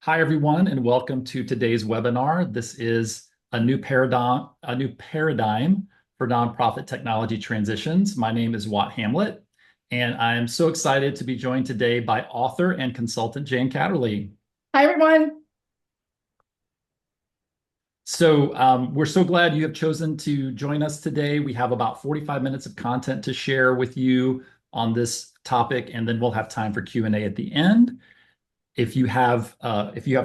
Hi, everyone, and welcome to today's webinar. This is a new paradigm for nonprofit technology transitions. My name is Watt Hamlet, and I'm so excited to be joined today by author and consultant Jan Kaderly. Hi, everyone. We're so glad you have chosen to join us today. We have about 45 minutes of content to share with you on this topic, and then we'll have time for Q&A at the end. If you have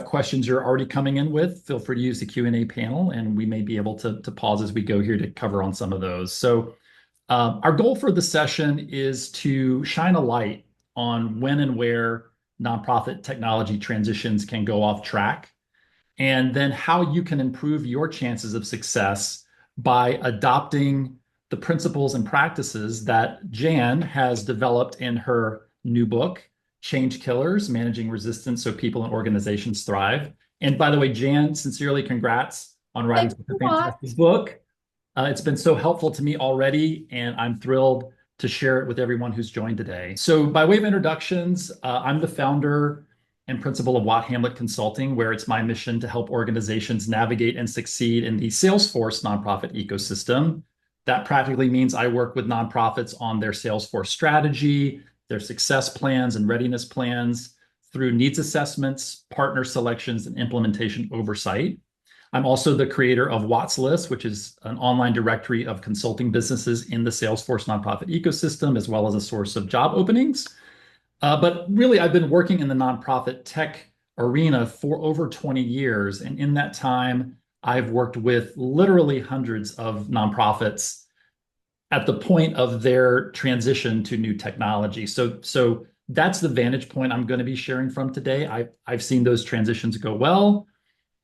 questions you're already coming in with, feel free to use the Q&A panel, and we may be able to pause as we go here to cover on some of those. Our goal for the session is to shine a light on when and where nonprofit technology transitions can go off track, and then how you can improve your chances of success by adopting the principles and practices that Jan has developed in her new book, Change Killers: Managing Resistance So People and Organizations Thrive. And by the way, Jan, sincerely congrats on writing Thanks such a a lot. fantastic book. It's been so helpful to me already, and I'm thrilled to share it with everyone who's joined today. So, by way of introductions, I'm the founder and principal of Watt Hamlet Consulting, where it's my mission to help organizations navigate and succeed in the Salesforce nonprofit ecosystem. That practically means I work with nonprofits on their Salesforce strategy, their success plans and readiness plans through needs assessments, partner selections, and implementation oversight. I'm also the creator of Watt's List, which is an online directory of consulting businesses in the Salesforce nonprofit ecosystem, as well as a source of job openings. But really, I've been working in the nonprofit tech arena for over 20 years. And in that time, I've worked with literally hundreds of nonprofits at the point of their transition to new technology. So that's the vantage point I'm going to be sharing from today. I've seen those transitions go well,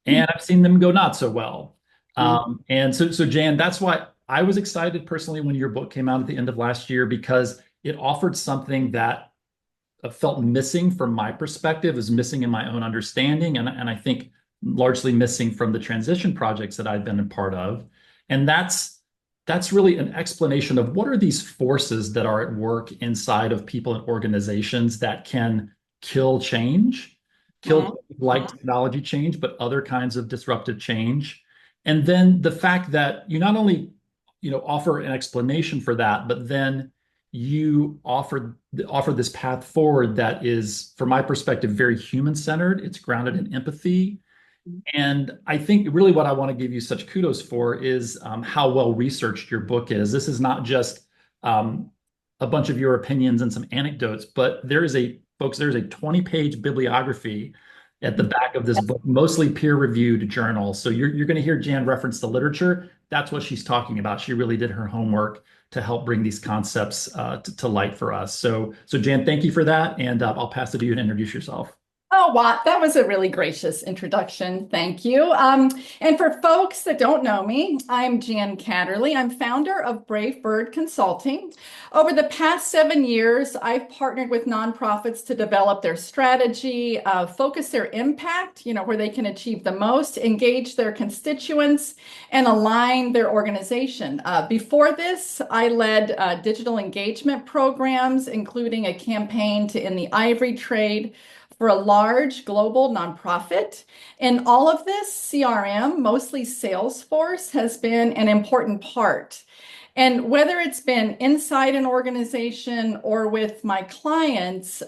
and I've seen them go not so well. And so Jan, that's why I was excited personally when your book came out at the end of last year, because it offered something that felt missing from my perspective, is missing in my own understanding, and I think largely missing from the transition projects that I've been a part of. And that's really an explanation of what are these forces that are at work inside of people and organizations that can kill change, kill like technology change, but other kinds of disruptive change. And then the fact that you not only, offer an explanation for that, but then you offer this path forward that is, from my perspective, very human-centered. It's grounded in empathy. And I think really what I want to give you such kudos for is how well researched your book is. This is not just a bunch of your opinions and some anecdotes, but there's a 20-page bibliography at the back of this book, mostly peer-reviewed journals. So you're going to hear Jan reference the literature. That's what she's talking about. She really did her homework to help bring these concepts to light for us. So Jan, thank you for that, and I'll pass it to you to introduce yourself. Oh, Watt, that was a really gracious introduction. Thank you. And for folks that don't know me, I'm Jan Kaderly. I'm founder of Brave Bird Consulting. Over the past 7 years, I've partnered with nonprofits to develop their strategy, focus their impact, where they can achieve the most, engage their constituents, and align their organization. Before this, I led digital engagement programs, including a campaign to end the ivory trade for a large global nonprofit. In all of this, CRM, mostly Salesforce, has been an important part. And whether it's been inside an organization or with my clients,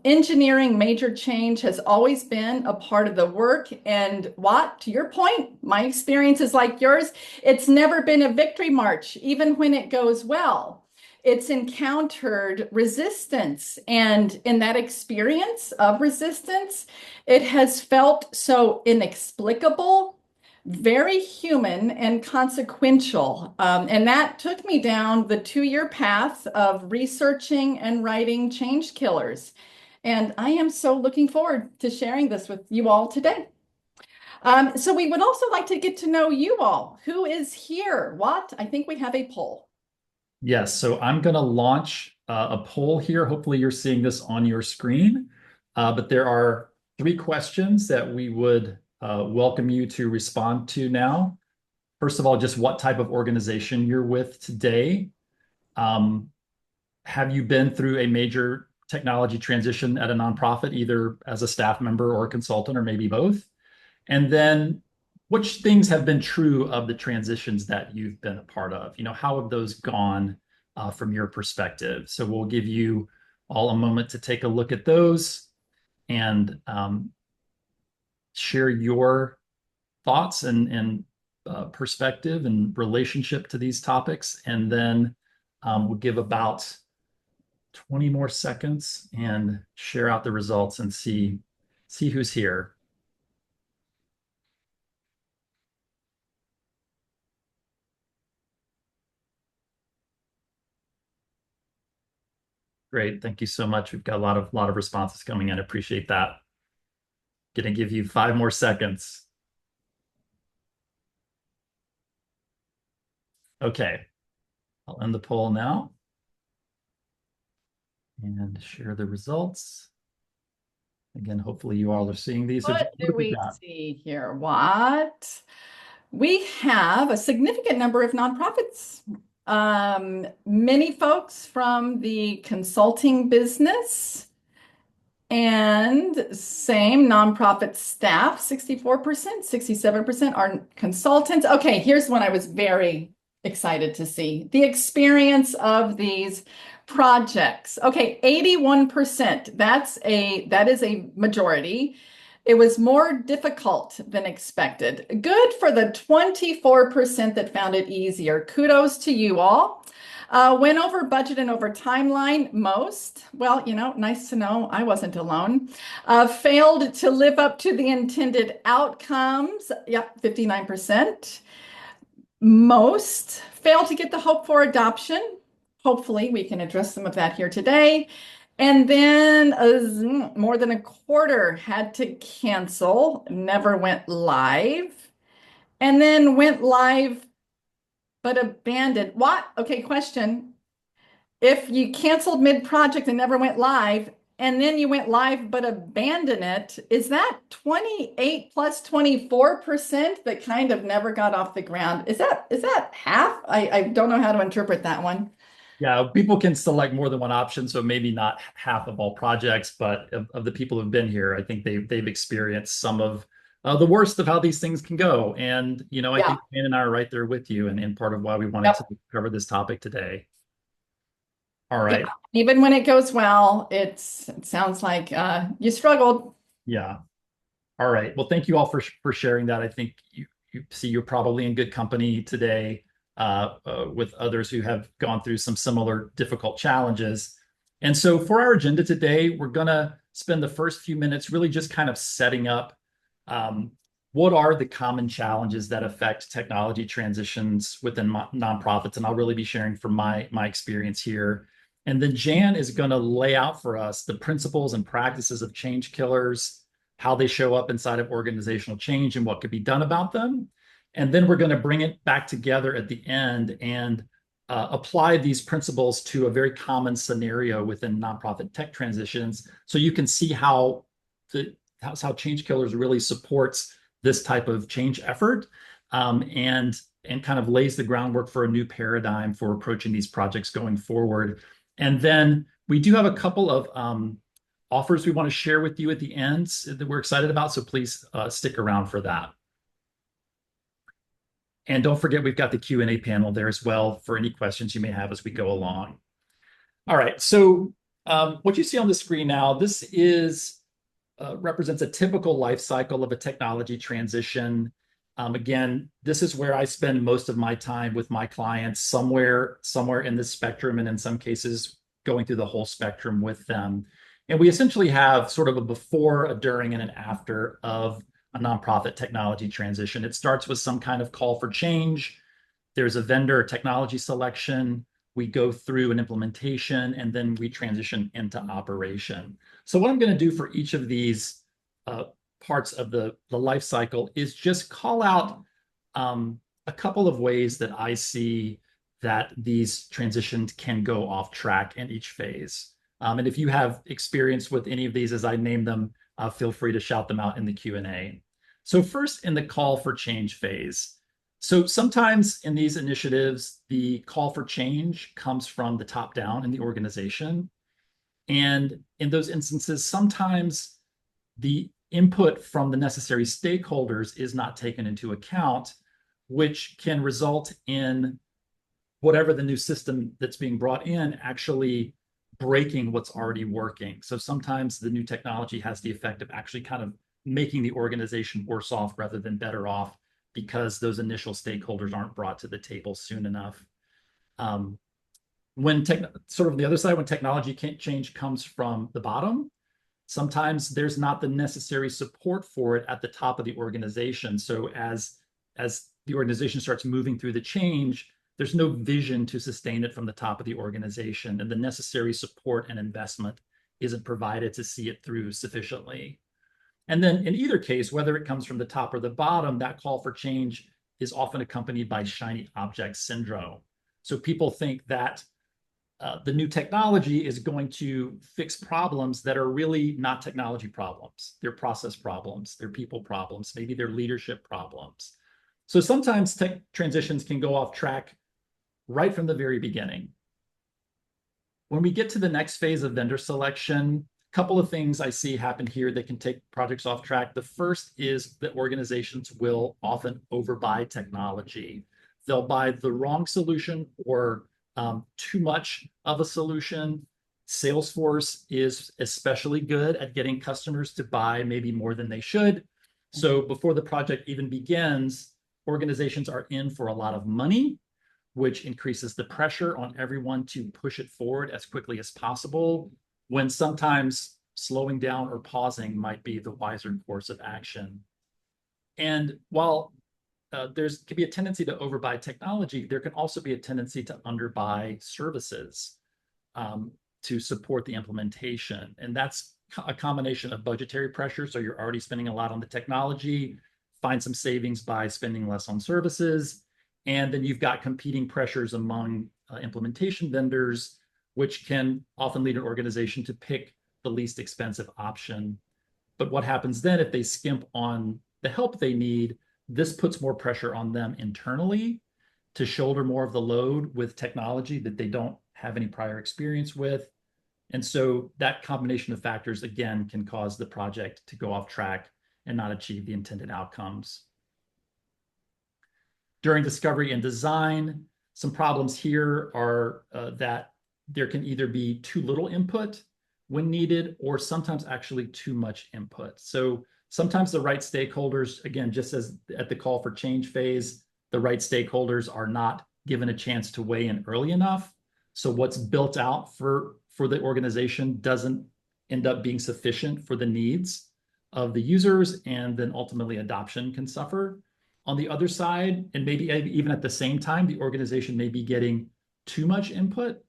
engineering major change has always been a part of the work. And Watt, to your point, my experience is like yours. It's never been a victory march, even when it goes well. It's encountered resistance. And in that experience of resistance, it has felt so inexplicable, very human, and consequential. And that took me down the 2-year path of researching and writing Change Killers. And I am so looking forward to sharing this with you all today. So we would also like to get to know you all. Who is here? What? I think we have a poll. Yes, so I'm going to launch a poll here. Hopefully, you're seeing this on your screen. But there are 3 questions that we would welcome you to respond to now. First of all, just what type of organization you're with today. Have you been through a major technology transition at a nonprofit, either as a staff member or a consultant, or maybe both? And then which things have been true of the transitions that you've been a part of? How have those gone from your perspective? So we'll give you all a moment to take a look at those and share your thoughts and perspective and relationship to these topics. And then we'll give about 20 more seconds and share out the results and see who's here. Great. Thank you so much. We've got a lot of responses coming in. Appreciate that. Gonna give you 5 more seconds. Okay. I'll end the poll now and share the results. Again, hopefully you all are seeing these. So What do we see here? What? We have a significant number of nonprofits. Many folks from the consulting business and same nonprofit staff, 64%, 67% are consultants. Okay, here's one I was very excited to see. The experience of these projects. Okay, 81%. That is a majority. It was more difficult than expected. Good for the 24% that found it easier. Kudos to you all. Went over budget and over timeline. Most, well, nice to know I wasn't alone. Failed to live up to the intended outcomes. Yep, 59%. Most failed to get the hope for adoption. Hopefully, we can address some of that here today. And then more than a quarter had to cancel, never went live. And then went live, but abandoned. What? Okay, question. If you canceled mid-project and never went live, and then you went live but abandoned it, is that 28 plus 24% that kind of never got off the ground? Is that half? I don't know how to interpret that one. Yeah, people can select more than one option, so maybe not half of all projects, but of the people who've been here, I think they've experienced some of the worst of how these things can go. And I think Ann and I are right there with you, and part of why we wanted to cover this topic today. All right. Yeah. Even when it goes well, it sounds like you struggled. Yeah. All right. Well, thank you all for sharing that. I think you see you're probably in good company today with others who have gone through some similar difficult challenges. And so for our agenda today, we're going to spend the first few minutes really just kind of setting up what are the common challenges that affect technology transitions within nonprofits. And I'll really be sharing from my experience here. And then Jan is going to lay out for us the principles and practices of change killers, how they show up inside of organizational change and what could be done about them. And then we're going to bring it back together at the end and apply these principles to a very common scenario within nonprofit tech transitions, so you can see how change killers really supports this type of change effort, and kind of lays the groundwork for a new paradigm for approaching these projects going forward. And then we do have a couple of offers we want to share with you at the end that we're excited about, so please stick around for that. And don't forget, we've got the Q&A panel there as well for any questions you may have as we go along. All right, so what you see on the screen now, this represents a typical life cycle of a technology transition. Again, this is where I spend most of my time with my clients, somewhere in this spectrum, and in some cases going through the whole spectrum with them. And we essentially have sort of a before, a during, and an after of a nonprofit technology transition. It starts with some kind of call for change. There's a vendor technology selection. We go through an implementation, and then we transition into operation. So what I'm going to do for each of these parts of the life cycle is just call out a couple of ways that I see that these transitions can go off track in each phase. And if you have experience with any of these as I name them, feel free to shout them out in the Q&A. So first, in the call for change phase. So sometimes in these initiatives, the call for change comes from the top down in the organization. And in those instances, sometimes the input from the necessary stakeholders is not taken into account, which can result in whatever the new system that's being brought in actually breaking what's already working. So sometimes the new technology has the effect of actually kind of making the organization worse off rather than better off because those initial stakeholders aren't brought to the table soon enough. When sort of the other side, when technology change comes from the bottom, sometimes there's not the necessary support for it at the top of the organization. So as the organization starts moving through the change, there's no vision to sustain it from the top of the organization, and the necessary support and investment isn't provided to see it through sufficiently. And then in either case, whether it comes from the top or the bottom, that call for change is often accompanied by shiny object syndrome. So people think that the new technology is going to fix problems that are really not technology problems. They're process problems, they're people problems, maybe they're leadership problems. So sometimes tech transitions can go off track right from the very beginning. When we get to the next phase of vendor selection, a couple of things I see happen here that can take projects off track. The first is that organizations will often overbuy technology. They'll buy the wrong solution or too much of a solution. Salesforce is especially good at getting customers to buy maybe more than they should. So before the project even begins, organizations are in for a lot of money, which increases the pressure on everyone to push it forward as quickly as possible, when sometimes slowing down or pausing might be the wiser course of action. And while there's can be a tendency to overbuy technology, there can also be a tendency to underbuy services to support the implementation. And that's a combination of budgetary pressure. So you're already spending a lot on the technology, find some savings by spending less on services. And then you've got competing pressures among implementation vendors, which can often lead an organization to pick the least expensive option. But what happens then if they skimp on the help they need? This puts more pressure on them internally to shoulder more of the load with technology that they don't have any prior experience with. And so that combination of factors, again, can cause the project to go off track and not achieve the intended outcomes. During discovery and design, some problems here are that there can either be too little input when needed, or sometimes actually too much input. So sometimes the right stakeholders, again, just as at the call for change phase, the right stakeholders are not given a chance to weigh in early enough. So what's built out for the organization doesn't end up being sufficient for the needs of the users, and then ultimately adoption can suffer. On the other side, and maybe even at the same time, the organization may be getting too much input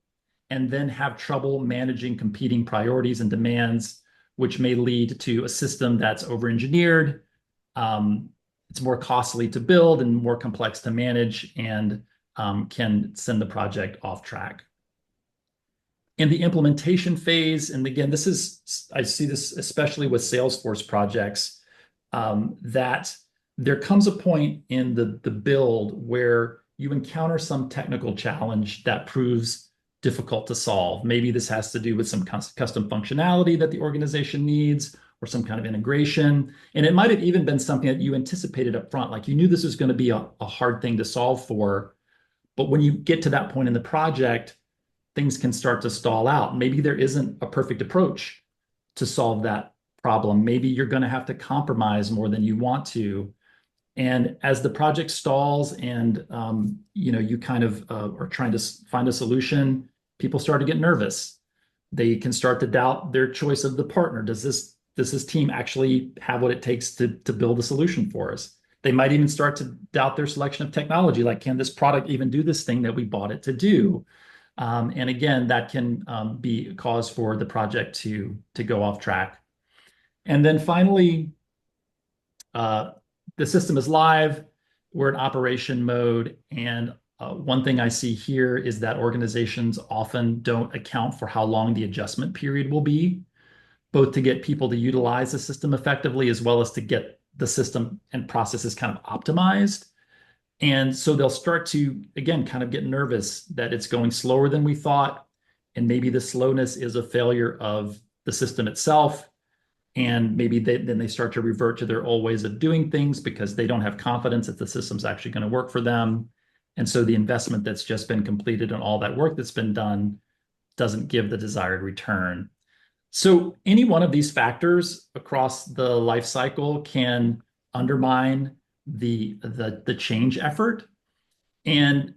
and then have trouble managing competing priorities and demands, which may lead to a system that's over-engineered. It's more costly to build and more complex to manage, and can send the project off track. In the implementation phase, and again, I see this especially with Salesforce projects, that there comes a point in the build where you encounter some technical challenge that proves difficult to solve. Maybe this has to do with some custom functionality that the organization needs, or some kind of integration. And it might have even been something that you anticipated up front, like you knew this was going to be a hard thing to solve for. But when you get to that point in the project, things can start to stall out. Maybe there isn't a perfect approach to solve that problem. Maybe you're going to have to compromise more than you want to. And as the project stalls and you kind of are trying to find a solution, people start to get nervous. They can start to doubt their choice of the partner. Does this team actually have what it takes to build a solution for us? They might even start to doubt their selection of technology. Like, can this product even do this thing that we bought it to do? And again, that can be a cause for the project to go off track. And then finally, the system is live. We're in operation mode. And one thing I see here is that organizations often don't account for how long the adjustment period will be, both to get people to utilize the system effectively, as well as to get the system and processes kind of optimized. And so they'll start to, again, kind of get nervous that it's going slower than we thought. and maybe the slowness is a failure of the system itself. And maybe then they start to revert to their old ways of doing things because they don't have confidence that the system's actually going to work for them. And so the investment that's just been completed and all that work that's been done doesn't give the desired return. So any one of these factors across the life cycle can undermine the change effort. And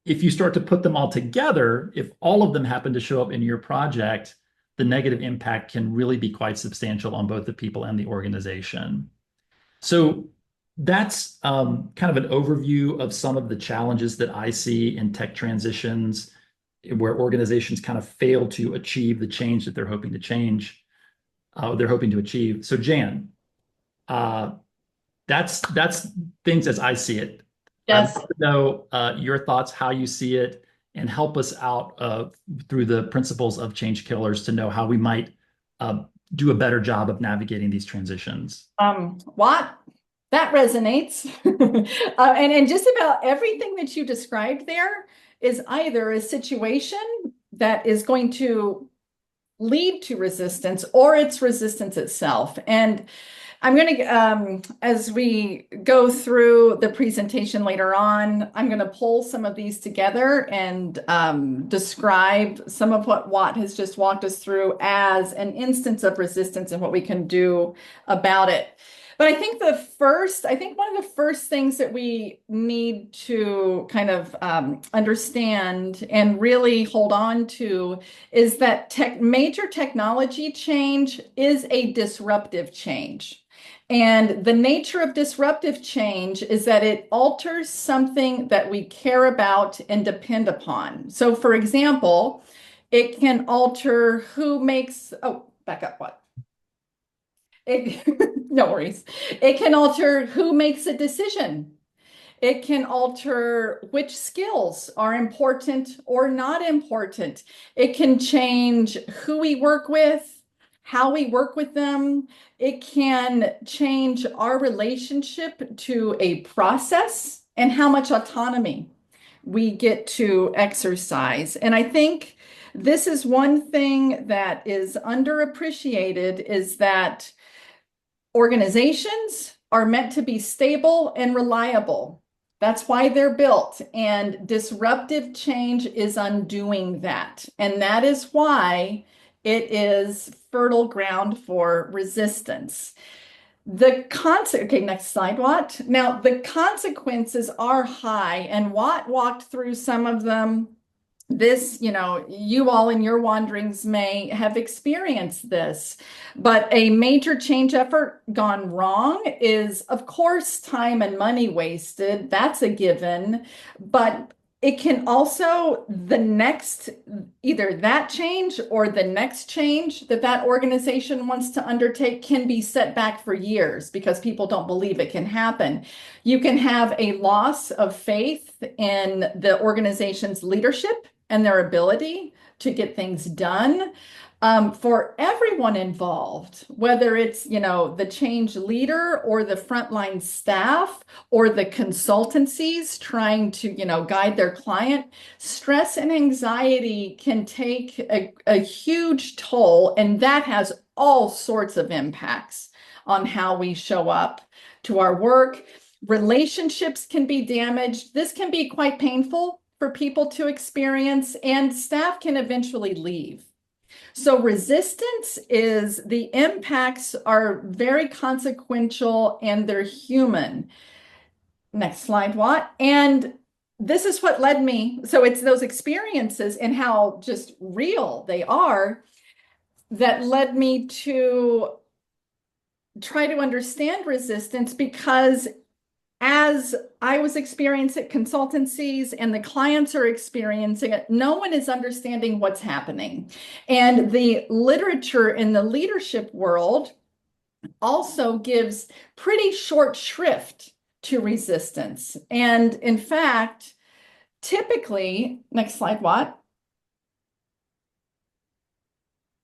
if you start to put them all together, if all of them happen to show up in your project, the negative impact can really be quite substantial on both the people and the organization. So that's kind of an overview of some of the challenges that I see in tech transitions where organizations kind of fail to achieve the change that they're hoping to achieve. So Jan, uh, that's things as I see it. I'd Yes. like to know your thoughts, how you see it, and help us out through the principles of change killers to know how we might do a better job of navigating these transitions. What? That resonates. And just about everything that you described there is either a situation that is going to lead to resistance or it's resistance itself. And I'm going to, as we go through the presentation later on, I'm going to pull some of these together and describe some of what Watt has just walked us through as an instance of resistance and what we can do about it. But I think one of the first things that we need to kind of understand and really hold on to is that major technology change is a disruptive change. And the nature of disruptive change is that it alters something that we care about and depend upon. So, for example, it can alter who makes, oh, back up, what? No worries. It can alter who makes a decision. It can alter which skills are important or not important. It can change who we work with, how we work with them. It can change our relationship to a process and how much autonomy we get to exercise. And I think this is one thing that is underappreciated is that organizations are meant to be stable and reliable. That's why they're built. And disruptive change is undoing that. And that is why it is fertile ground for resistance. Okay, next slide, Watt. Now, the consequences are high, and Watt walked through some of them. You all in your wanderings may have experienced this, but a major change effort gone wrong is, of course, time and money wasted. That's a given, but it can also either that change or the next change that organization wants to undertake can be set back for years because people don't believe it can happen. You can have a loss of faith in the organization's leadership and their ability to get things done for everyone involved, whether it's, the change leader or the frontline staff or the consultancies trying to, guide their client. Stress and anxiety can take a huge toll, and that has all sorts of impacts on how we show up to our work. Relationships can be damaged. This can be quite painful for people to experience, and staff can eventually leave. So resistance is the impacts are very consequential and they're human. Next slide, Watt. And this is what led me. So it's those experiences and how just real they are that led me to try to understand resistance, because as I was experiencing consultancies and the clients are experiencing it, no one is understanding what's happening. And the literature in the leadership world also gives pretty short shrift to resistance. And in fact, typically, next slide, Watt.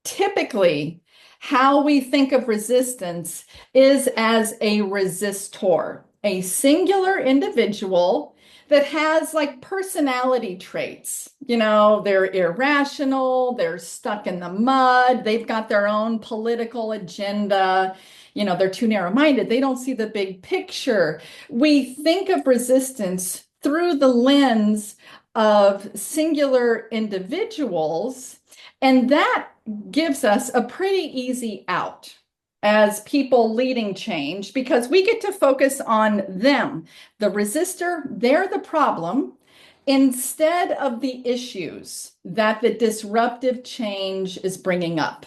Typically, how we think of resistance is as a resistor, a singular individual that has like personality traits. You know, they're irrational, they're stuck in the mud, they've got their own political agenda. You know, they're too narrow-minded. They don't see the big picture. We think of resistance through the lens of singular individuals, and that gives us a pretty easy out as people leading change because we get to focus on them. The resistor, they're the problem, instead of the issues that the disruptive change is bringing up.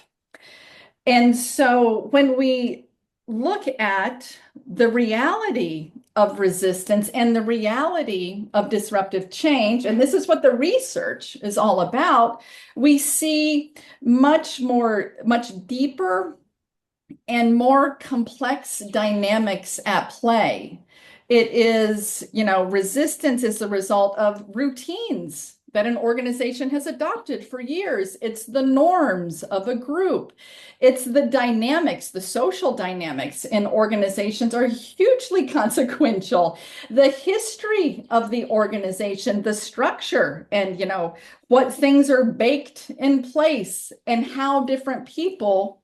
And so when we look at the reality of resistance and the reality of disruptive change, and this is what the research is all about, we see much deeper and more complex dynamics at play. It is, you know, resistance is the result of routines that an organization has adopted for years. It's the norms of a group. It's the dynamics, the social dynamics in organizations are hugely consequential. The history of the organization, the structure, and, you know, what things are baked in place and how different people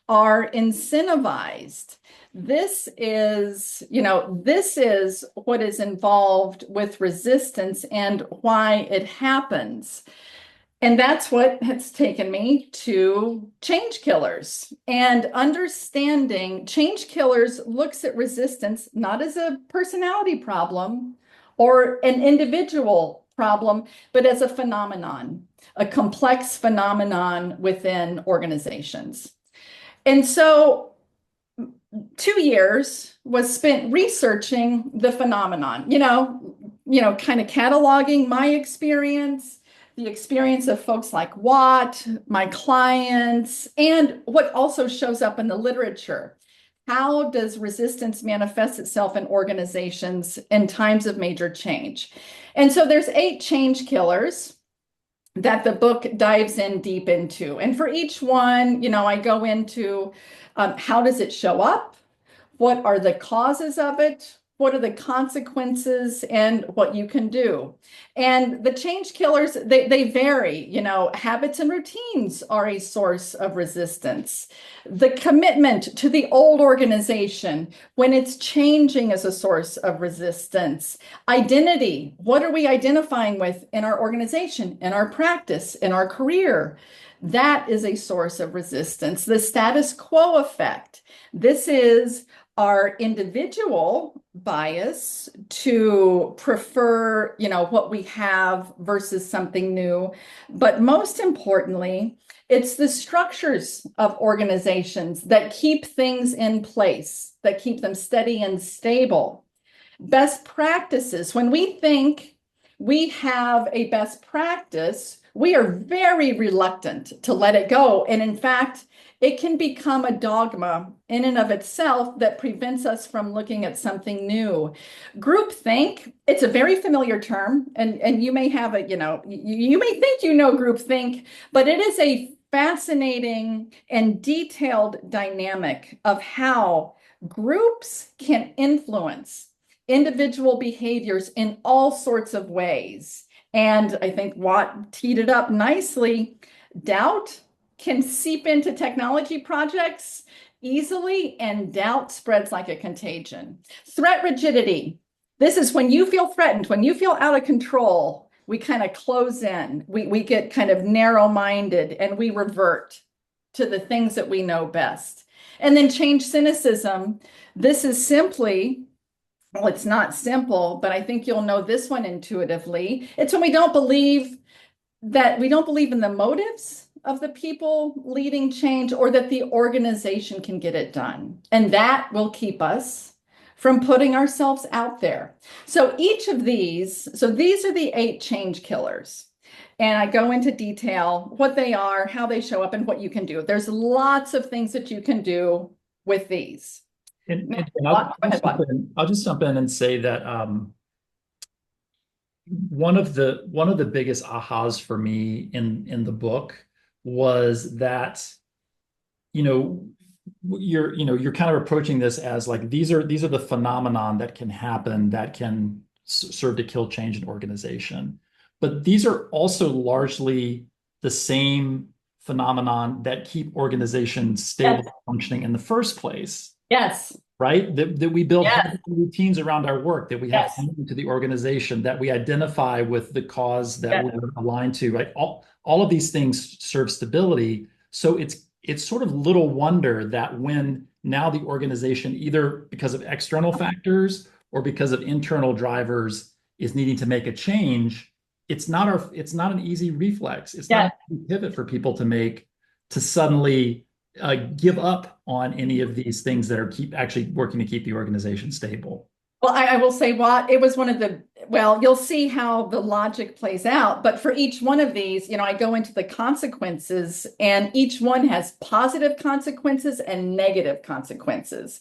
are incentivized. This is, you know, this is what is involved with resistance and why it happens. And that's what has taken me to Change Killers. And understanding Change Killers looks at resistance not as a personality problem or an individual problem, but as a phenomenon, a complex phenomenon within organizations. And so 2 years was spent researching the phenomenon, kind of cataloging my experience, the experience of folks like Watt, my clients, and what also shows up in the literature. How does resistance manifest itself in organizations in times of major change? And so there's 8 change killers that the book dives in deep into. And for each one, I go into how does it show up? What are the causes of it? What are the consequences and what you can do? And the change killers, they vary. Habits and routines are a source of resistance. The commitment to the old organization when it's changing is a source of resistance. Identity, what are we identifying with in our organization, in our practice, in our career? That is a source of resistance. The status quo effect. This is our individual bias to prefer, what we have versus something new. But most importantly, it's the structures of organizations that keep things in place, that keep them steady and stable. Best practices. When we think we have a best practice, we are very reluctant to let it go. And in fact, it can become a dogma in and of itself that prevents us from looking at something new. Groupthink, it's a very familiar term, and you may have a, you may think groupthink, but it is a fascinating and detailed dynamic of how groups can influence individual behaviors in all sorts of ways. And I think Watt teed it up nicely. Doubt can seep into technology projects easily, and doubt spreads like a contagion. Threat rigidity. This is when you feel threatened, when you feel out of control, we kind of close in. We get kind of narrow-minded and we revert to the things that we know best. And then change cynicism. This is simply, well, it's not simple, but I think you'll know this one intuitively. It's when we don't believe in the motives of the people leading change or that the organization can get it done. And that will keep us from putting ourselves out there. So these are the 8 change killers. And I go into detail what they are, how they show up, and what you can do. There's lots of things that you can do with these. I'll just jump in and say that one of the biggest ahas for me in the book was that you're kind of approaching this as like these are the phenomenon that can happen that can serve to kill change in organization. But these are also largely the same phenomenon that keep organizations stable Yes. and functioning in the first place, Yes. right? That we build Yes. habits and routines around our work, that we have Yes. commitment to the organization, that we identify with the cause that Yes. we're aligned to, right? All of these things serve stability. So it's sort of little wonder that when now the organization, either because of external factors or because of internal drivers, is needing to make a change, it's not an easy reflex. It's not Yes. an easy pivot for people to make, to suddenly give up on any of these things that are keep actually working to keep the organization stable. Well, I will say what it was one of the, well, you'll see how the logic plays out. But for each one of these, I go into the consequences, and each one has positive consequences and negative consequences.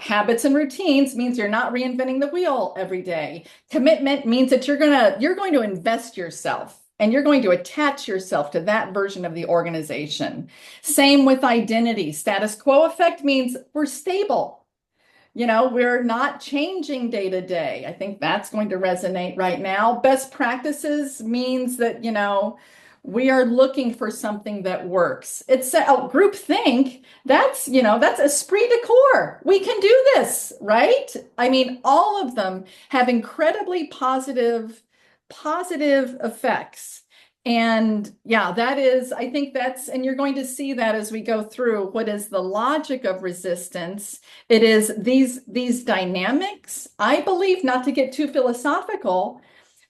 Habits and routines means you're not reinventing the wheel every day. Commitment means that you're going to invest yourself. And you're going to attach yourself to that version of the organization. Same with identity. Status quo effect means we're stable. We're not changing day to day. I think that's going to resonate right now. Best practices means that, we are looking for something that works. It's group think. That's esprit de corps. We can do this, right? I mean, all of them have incredibly positive effects. And yeah, I think and you're going to see that as we go through what is the logic of resistance. It is these dynamics, I believe, not to get too philosophical,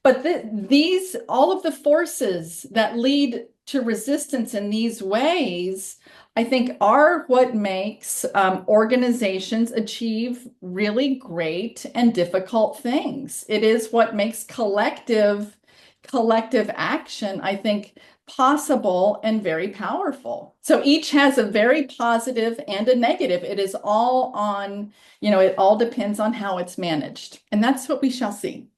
but all of the forces that lead to resistance in these ways, I think, are what makes organizations achieve really great and difficult things. It is what makes collective action, I think, possible and very powerful. So each has a very positive and a negative. It is all on, it all depends on how it's managed. And that's what we shall see.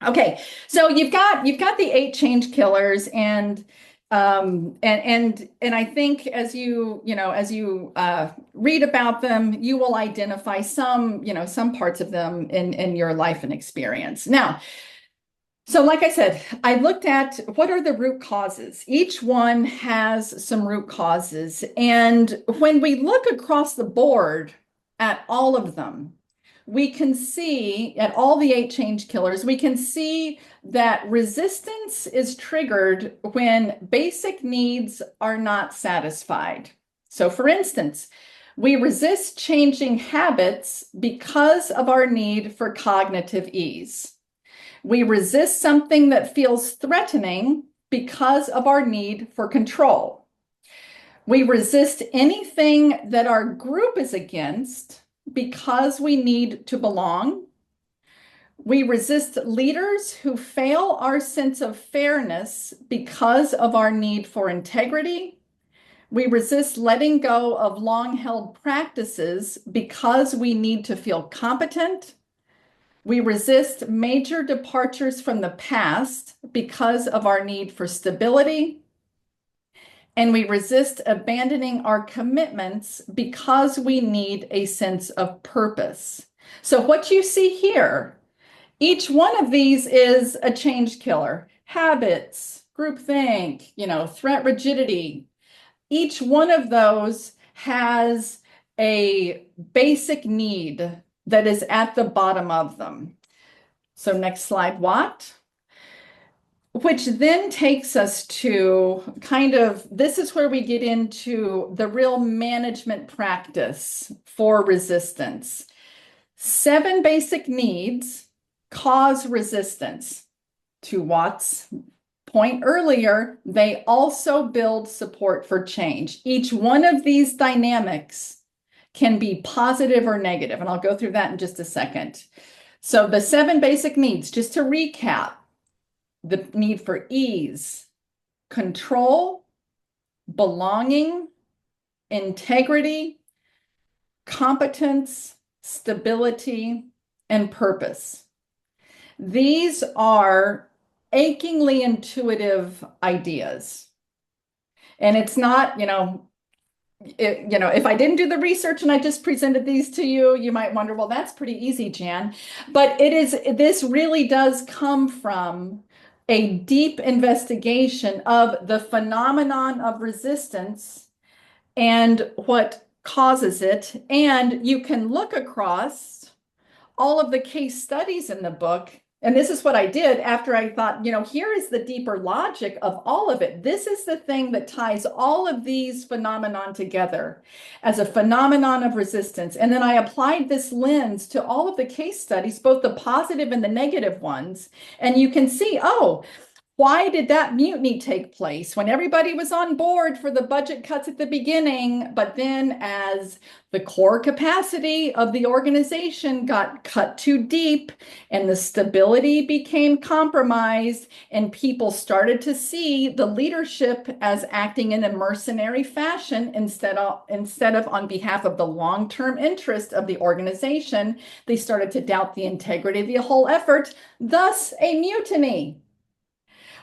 Okay, so you've got the 8 change killers, and I think as you read about them, you will identify some parts of them in your life and experience. Now, so like I said, I looked at what are the root causes. Each one has some root causes. And when we look across the board at all of them, we can see at all the 8 change killers, we can see that resistance is triggered when basic needs are not satisfied. So for instance, we resist changing habits because of our need for cognitive ease. We resist something that feels threatening because of our need for control. We resist anything that our group is against because we need to belong. We resist leaders who fail our sense of fairness because of our need for integrity. We resist letting go of long-held practices because we need to feel competent. We resist major departures from the past because of our need for stability. And we resist abandoning our commitments because we need a sense of purpose. So what you see here, each one of these is a change killer. Habits, groupthink, threat rigidity. Each one of those has a basic need that is at the bottom of them. So next slide, what? Which then takes us to this is where we get into the real management practice for resistance. 7 basic needs cause resistance. To Watt's point earlier, they also build support for change. Each one of these dynamics can be positive or negative, and I'll go through that in just a second. So the 7 basic needs, just to recap: the need for ease, control, belonging, integrity, competence, stability, and purpose. These are achingly intuitive ideas. And it's not, if I didn't do the research and I just presented these to you, you might wonder, well, that's pretty easy, Jan. But this really does come from a deep investigation of the phenomenon of resistance and what causes it. And you can look across all of the case studies in the book. And this is what I did after I thought, here is the deeper logic of all of it. This is the thing that ties all of these phenomenon together as a phenomenon of resistance. And then I applied this lens to all of the case studies, both the positive and the negative ones. And you can see, oh, why did that mutiny take place when everybody was on board for the budget cuts at the beginning? But then, as the core capacity of the organization got cut too deep and the stability became compromised, and people started to see the leadership as acting in a mercenary fashion instead of on behalf of the long-term interest of the organization, they started to doubt the integrity of the whole effort, thus a mutiny.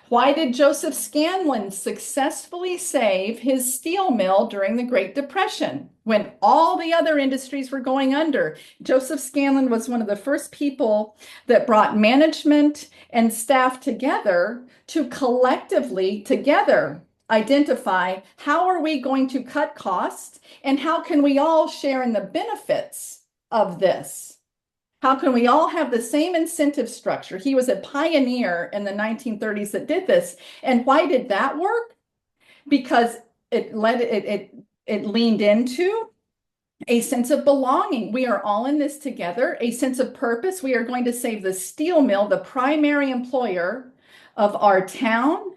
Why did Joseph Scanlon successfully save his steel mill during the Great Depression when all the other industries were going under? Joseph Scanlon was one of the first people that brought management and staff together to collectively together identify how are we going to cut costs and how can we all share in the benefits of this? How can we all have the same incentive structure? He was a pioneer in the 1930s that did this. And why did that work? Because it leaned into a sense of belonging. We are all in this together, a sense of purpose. We are going to save the steel mill, the primary employer of our town.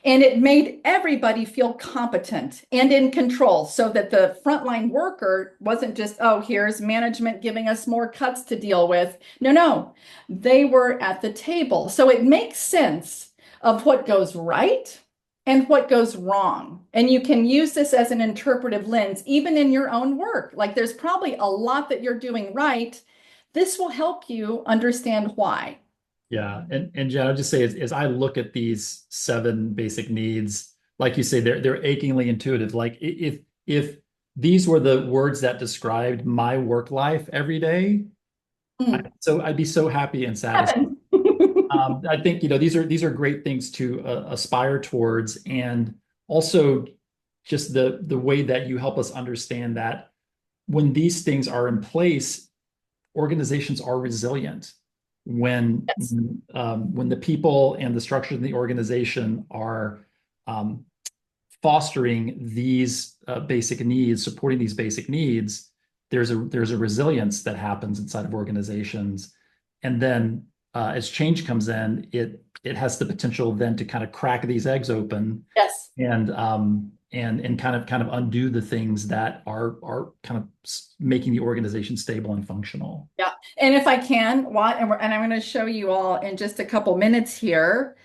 And it made everybody feel competent and in control so that the frontline worker wasn't just, oh, here's management giving us more cuts to deal with. No, they were at the table. So it makes sense of what goes right and what goes wrong. And you can use this as an interpretive lens, even in your own work. Like there's probably a lot that you're doing right. This will help you understand why. Yeah, and Jen, I'll just say as I look at these seven basic needs, like you say, they're achingly intuitive. Like if these were the words that described my work life every day, Mm. so I'd be so happy and satisfied. Heaven. I think these are great things to aspire towards, and also just the way that you help us understand that when these things are in place, organizations are resilient. When Yes. when the people and the structures in the organization are um, fostering these basic needs, supporting these basic needs, there's a resilience that happens inside of organizations, and then as change comes in, it has the potential then to kind of crack these eggs open Yes. and kind of undo the things that are kind of making the organization stable and functional. Yeah. And if I can, and I'm going to show you all in just a couple minutes here.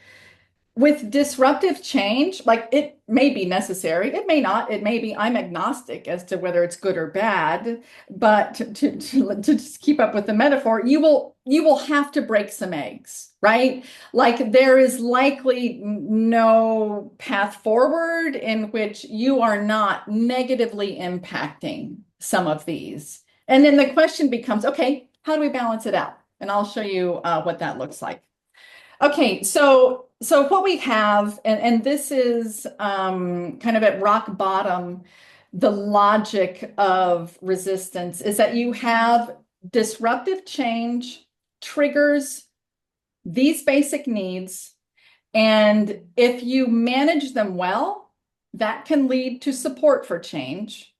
With disruptive change, like it may be necessary, it may not, it may be, I'm agnostic as to whether it's good or bad, but to just keep up with the metaphor, you will have to break some eggs, right? Like there is likely no path forward in which you are not negatively impacting some of these. And then the question becomes, okay, how do we balance it out? And I'll show you what that looks like. Okay, so what we have, and this is kind of at rock bottom, the logic of resistance is that you have disruptive change triggers these basic needs, and if you manage them well, that can lead to support for change.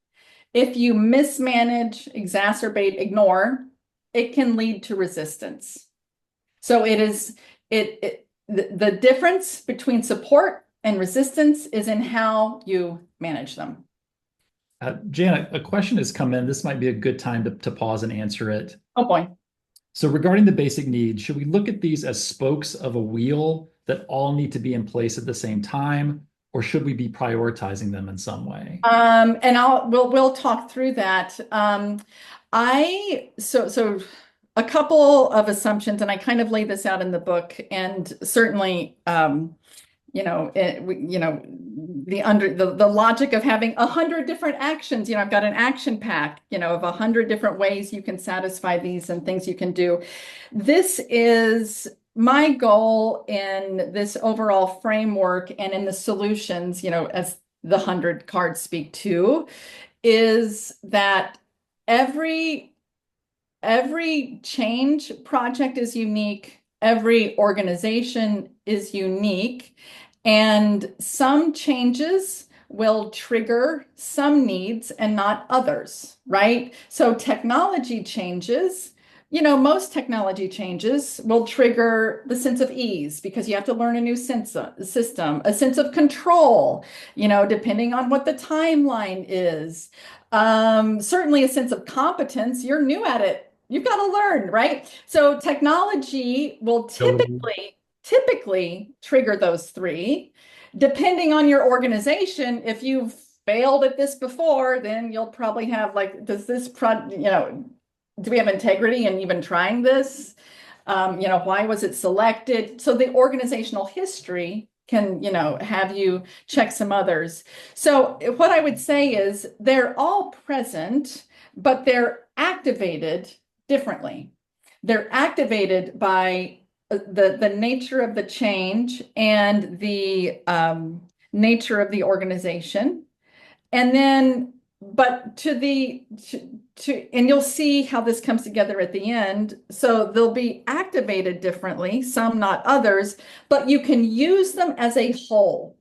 If you mismanage, exacerbate, ignore, it can lead to resistance. So the difference between support and resistance is in how you manage them. Janet, a question has come in. This might be a good time to pause and answer it. Oh boy. So regarding the basic needs, should we look at these as spokes of a wheel that all need to be in place at the same time, or should we be prioritizing them in some way? And we'll talk through that. So a couple of assumptions, and I kind of lay this out in the book, and certainly the logic of having 100 different actions. I've got an action pack, of 100 different ways you can satisfy these and things you can do. This is my goal in this overall framework and in the solutions, as the 100 cards speak to, is that every change project is unique. Every organization is unique, and some changes will trigger some needs and not others, right? So technology changes, most technology changes will trigger the sense of ease because you have to learn a new system, a sense of control, depending on what the timeline is. Certainly a sense of competence. You're new at it. You've got to learn, right? So technology will typically trigger those three. Depending on your organization, if you've failed at this before, then you'll probably have like, do we have integrity in even trying this? Why was it selected? So the organizational history can, have you check some others. So what I would say is they're all present, but they're activated differently. They're activated by the nature of the change and the nature of the organization. And then, but and you'll see how this comes together at the end. So they'll be activated differently, some not others, but you can use them as a whole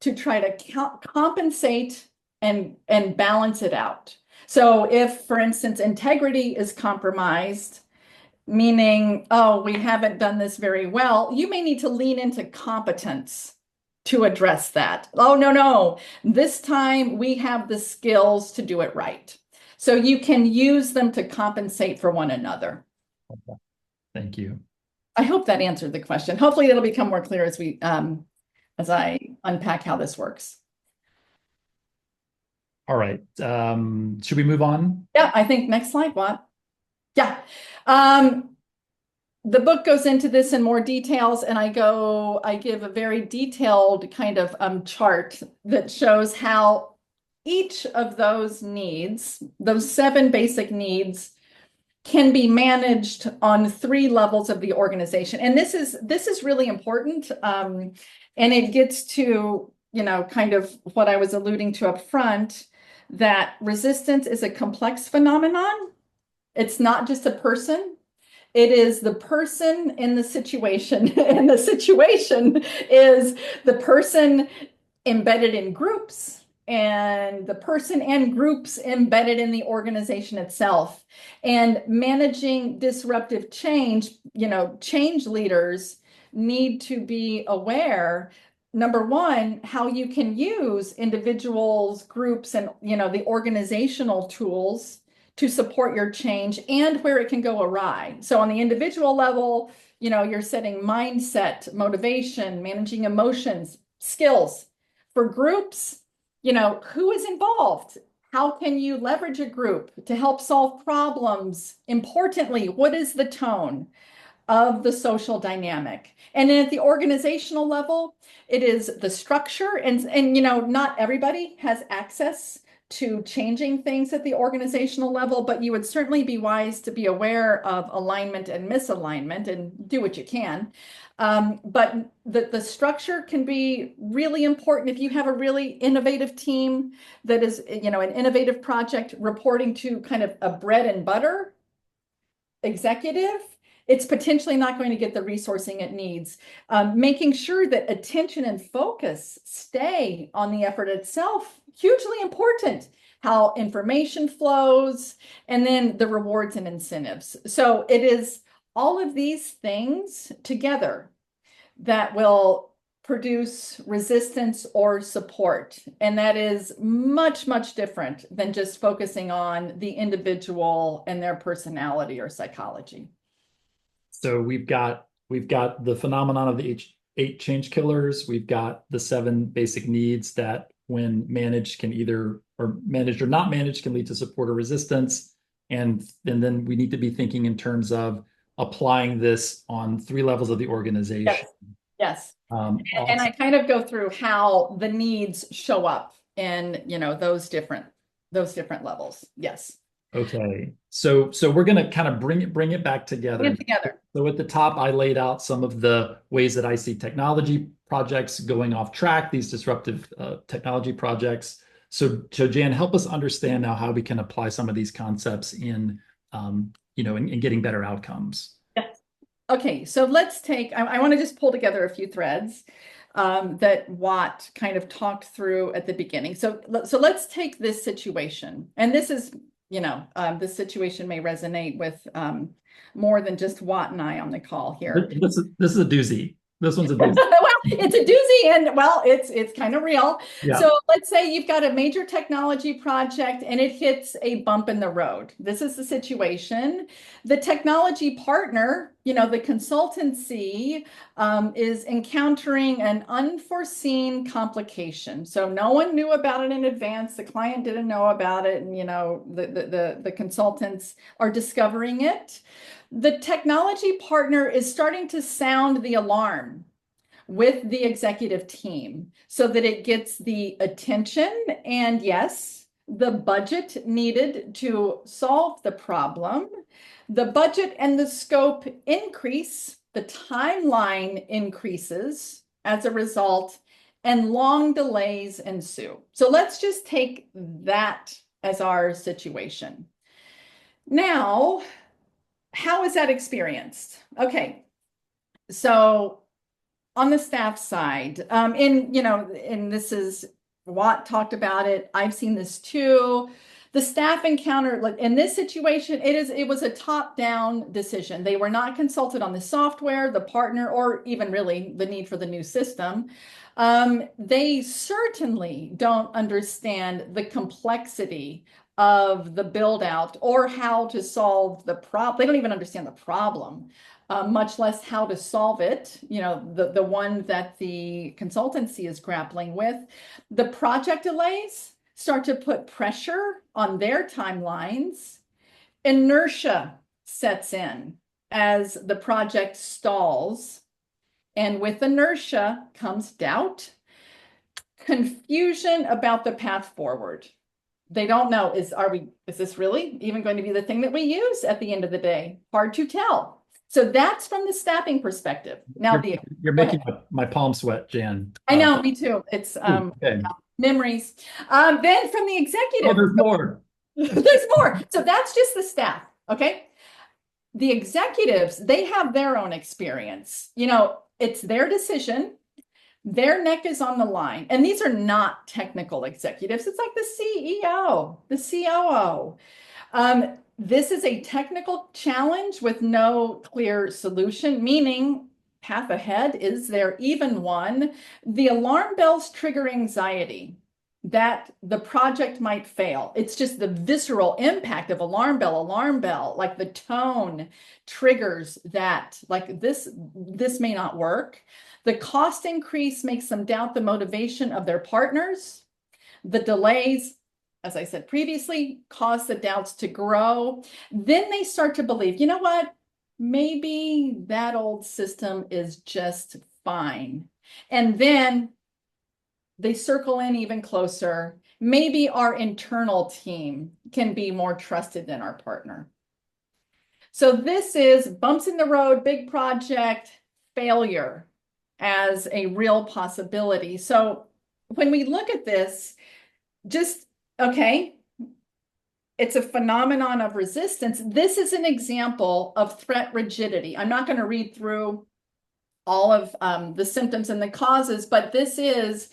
to try to compensate and balance it out. So if, for instance, integrity is compromised, meaning, oh, we haven't done this very well, you may need to lean into competence to address that. Oh, no, this time we have the skills to do it right. So you can use them to compensate for one another. Thank you. I hope that answered the question. Hopefully it'll become more clear as I unpack how this works. All right. Should we move on? Yeah, I think next slide, Watt. Yeah. The book goes into this in more details, and I give a very detailed kind of chart that shows how each of those needs, those 7 basic needs, can be managed on 3 levels of the organization. And this is really important. And it gets to, kind of what I was alluding to up front, that resistance is a complex phenomenon. It's not just a person. It is the person in the situation, and the situation is the person embedded in groups and the person and groups embedded in the organization itself. And managing disruptive change, change leaders need to be aware, number one, how you can use individuals, groups, and, the organizational tools to support your change and where it can go awry. So on the individual level, you're setting mindset, motivation, managing emotions, skills. For groups, who is involved? How can you leverage a group to help solve problems? Importantly, what is the tone of the social dynamic? And then at the organizational level, it is the structure, and not everybody has access to changing things at the organizational level, but you would certainly be wise to be aware of alignment and misalignment and do what you can. But the structure can be really important if you have a really innovative team that is, an innovative project reporting to kind of a bread and butter executive. It's potentially not going to get the resourcing it needs. Making sure that attention and focus stay on the effort itself, hugely important. How information flows, and then the rewards and incentives. So it is all of these things together that will produce resistance or support. And that is much, much different than just focusing on the individual and their personality or psychology. So we've got the phenomenon of the 8 change killers. We've got the 7 basic needs that, when managed, can either, or managed or not managed, can lead to support or resistance. And then we need to be thinking in terms of applying this on 3 levels of the organization. Yes. Yes. And I Awesome. kind of go through how the needs show up in, those different levels. Yes. Okay. So we're going to kind of bring it back Get together. it together. So at the top, I laid out some of the ways that I see technology projects going off track, these disruptive technology projects. So Jan, help us understand now how we can apply some of these concepts in getting better outcomes. Yes. Okay, so let's take, I want to just pull together a few threads that Watt kind of talked through at the beginning. So let's take this situation. And this is, this situation may resonate with more than just Watt and I on the call here. This is a doozy. This one's a doozy. Well, it's a doozy and well, it's kind of real. Yeah. So let's say you've got a major technology project and it hits a bump in the road. This is the situation. The technology partner, the consultancy, is encountering an unforeseen complication. So no one knew about it in advance. The client didn't know about it, and the consultants are discovering it. The technology partner is starting to sound the alarm with the executive team so that it gets the attention and, yes, the budget needed to solve the problem. The budget and the scope increase, the timeline increases as a result, and long delays ensue. So let's just take that as our situation. Now, how is that experienced? Okay, so on the staff side, and this is Watt talked about it. I've seen this too. The staff encounter in this situation, it was a top-down decision. They were not consulted on the software, the partner, or even really the need for the new system. They certainly don't understand the complexity of the build out or how to solve the problem. They don't even understand the problem, much less how to solve it, the one that the consultancy is grappling with. The project delays start to put pressure on their timelines. Inertia sets in as the project stalls. And with inertia comes doubt, confusion about the path forward. They don't know, is this really even going to be the thing that we use at the end of the day? Hard to tell. So that's from the staffing perspective. Now you're making my palm sweat, Jan. I know, me too. It's Okay. memories. Then from the executive, there's more. There's more. So that's just the staff. Okay. The executives, they have their own experience. It's their decision. Their neck is on the line. And these are not technical executives. It's like the CEO, the COO. This is a technical challenge with no clear solution, meaning path ahead. Is there even one? The alarm bells trigger anxiety that the project might fail. It's just the visceral impact of alarm bell, like the tone triggers that, like this may not work. The cost increase makes them doubt the motivation of their partners. The delays, as I said previously, cause the doubts to grow. Then they start to believe, you know what? Maybe that old system is just fine. And then they circle in even closer. Maybe our internal team can be more trusted than our partner. So this is bumps in the road, big project, failure as a real possibility. So when we look at this, okay, it's a phenomenon of resistance. This is an example of threat rigidity. I'm not going to read through all of the symptoms and the causes, but this is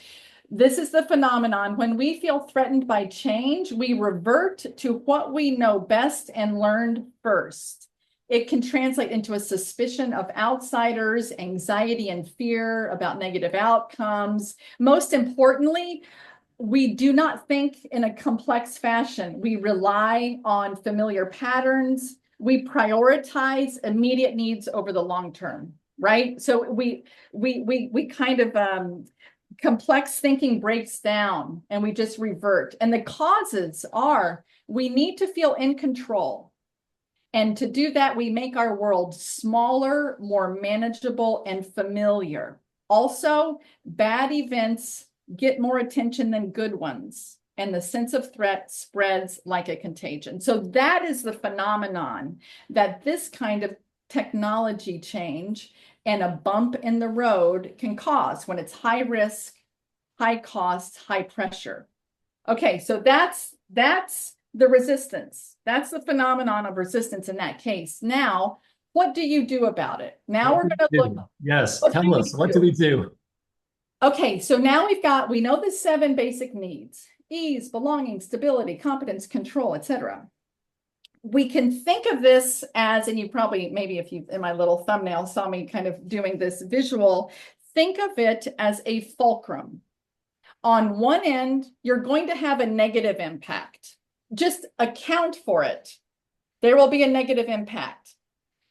the phenomenon. When we feel threatened by change, we revert to what we know best and learned first. It can translate into a suspicion of outsiders, anxiety and fear about negative outcomes. Most importantly, we do not think in a complex fashion. We rely on familiar patterns. We prioritize immediate needs over the long term, right? So we kind of complex thinking breaks down and we just revert. And the causes are we need to feel in control. And to do that, we make our world smaller, more manageable, and familiar. Also, bad events get more attention than good ones, and the sense of threat spreads like a contagion. So that is the phenomenon that this kind of technology change and a bump in the road can cause when it's high risk, high cost, high pressure. Okay, so that's the resistance. That's the phenomenon of resistance in that case. Now, what do you do about it? Now What we're do going to we look, do? Yes, what do tell you us, what do do? we do? Okay, so now we know the 7 basic needs: ease, belonging, stability, competence, control, etc. We can think of this as, and you probably, maybe if you, in my little thumbnail, saw me kind of doing this visual, think of it as a fulcrum. On one end, you're going to have a negative impact. Just account for it. There will be a negative impact.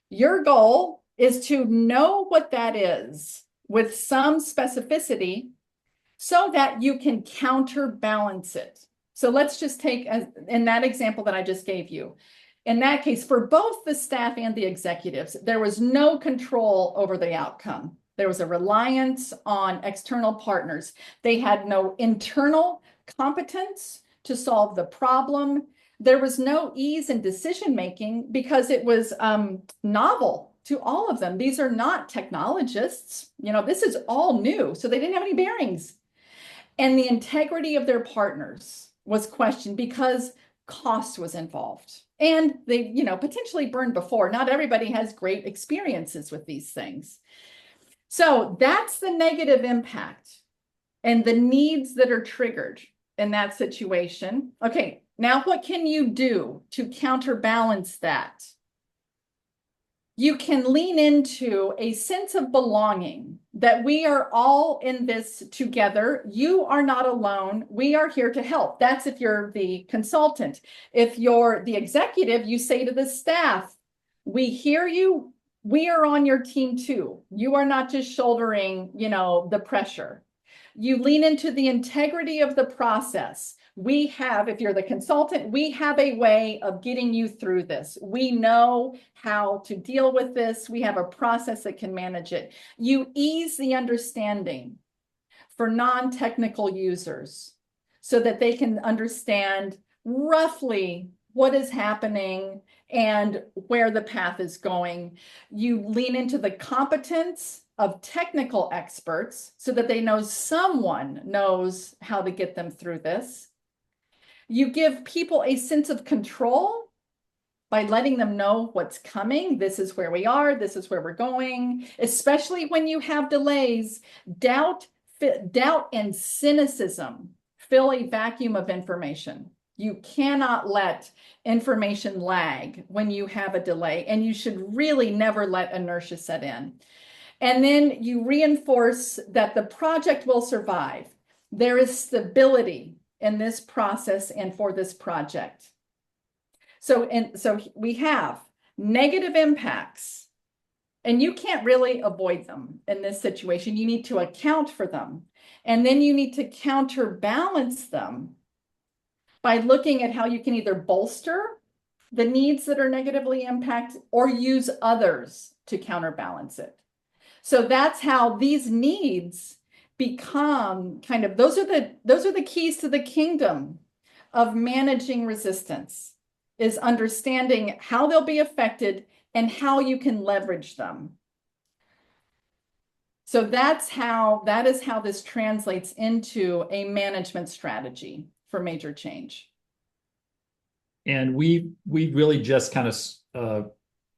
Your goal is to know what that is with some specificity so that you can counterbalance it. So let's just take, in that example that I just gave you, in that case, for both the staff and the executives, there was no control over the outcome. There was a reliance on external partners. They had no internal competence to solve the problem. There was no ease in decision-making because it was novel to all of them. These are not technologists. You know, this is all new, so they didn't have any bearings. And the integrity of their partners was questioned because cost was involved. And they, you know, potentially burned before. Not everybody has great experiences with these things. So that's the negative impact and the needs that are triggered in that situation. Okay, now what can you do to counterbalance that? You can lean into a sense of belonging, that we are all in this together. You are not alone. We are here to help. That's if you're the consultant. If you're the executive, you say to the staff, we hear you. We are on your team too. You are not just shouldering, you know, the pressure. You lean into the integrity of the process. We have, if you're the consultant, we have a way of getting you through this. We know how to deal with this. We have a process that can manage it. You ease the understanding for non-technical users so that they can understand roughly what is happening and where the path is going. You lean into the competence of technical experts so that they know someone knows how to get them through this. You give people a sense of control by letting them know what's coming. This is where we are. This is where we're going. Especially when you have delays, doubt and cynicism fill a vacuum of information. You cannot let information lag when you have a delay, and you should really never let inertia set in. And then you reinforce that the project will survive. There is stability in this process and for this project. So we have negative impacts, and you can't really avoid them in this situation. You need to account for them, and then you need to counterbalance them by looking at how you can either bolster the needs that are negatively impacted or use others to counterbalance it. So that's how these needs become kind of, those are the keys to the kingdom of managing resistance, is understanding how they'll be affected and how you can leverage them. So that is how this translates into a management strategy for major change. And we really just kind of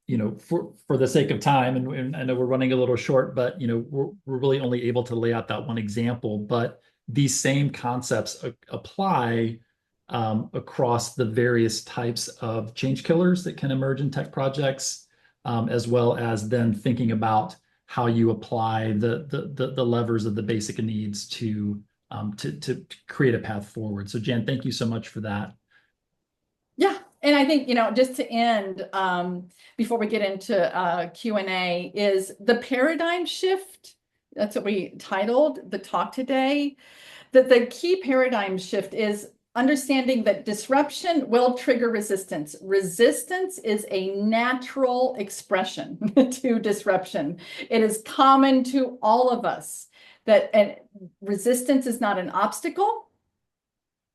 you know, for the sake of time, and I know we're running a little short, but you know, we're really only able to lay out that one example. But these same concepts apply across the various types of change killers that can emerge in tech projects, as well as then thinking about how you apply the levers of the basic needs to create a path forward. So Jan, thank you so much for that. Yeah, and I think, you know, just to end, before we get into Q&A, is the paradigm shift. That's what we titled the talk today. That the key paradigm shift is understanding that disruption will trigger resistance. Resistance is a natural expression to disruption. It is common to all of us that resistance is not an obstacle.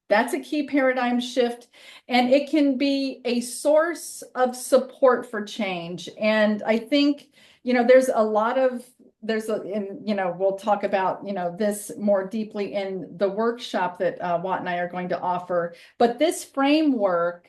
That's a key paradigm shift, and it can be a source of support for change. And I think, there's a lot of, we'll talk about, this more deeply in the workshop that Watt and I are going to offer. But this framework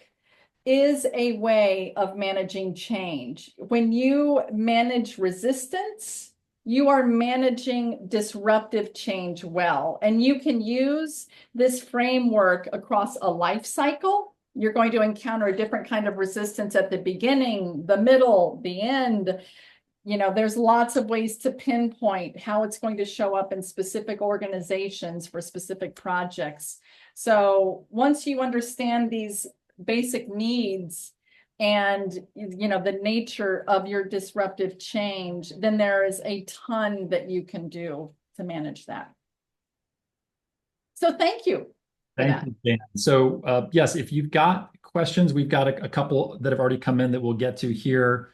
is a way of managing change. When you manage resistance, you are managing disruptive change well. And you can use this framework across a life cycle. You're going to encounter a different kind of resistance at the beginning, the middle, the end. There's lots of ways to pinpoint how it's going to show up in specific organizations for specific projects. So once you understand these basic needs and the nature of your disruptive change, then there is a ton that you can do to manage that. So thank you for Thank that. you, Dan. So yes, if you've got questions, we've got a couple that have already come in that we'll get to here.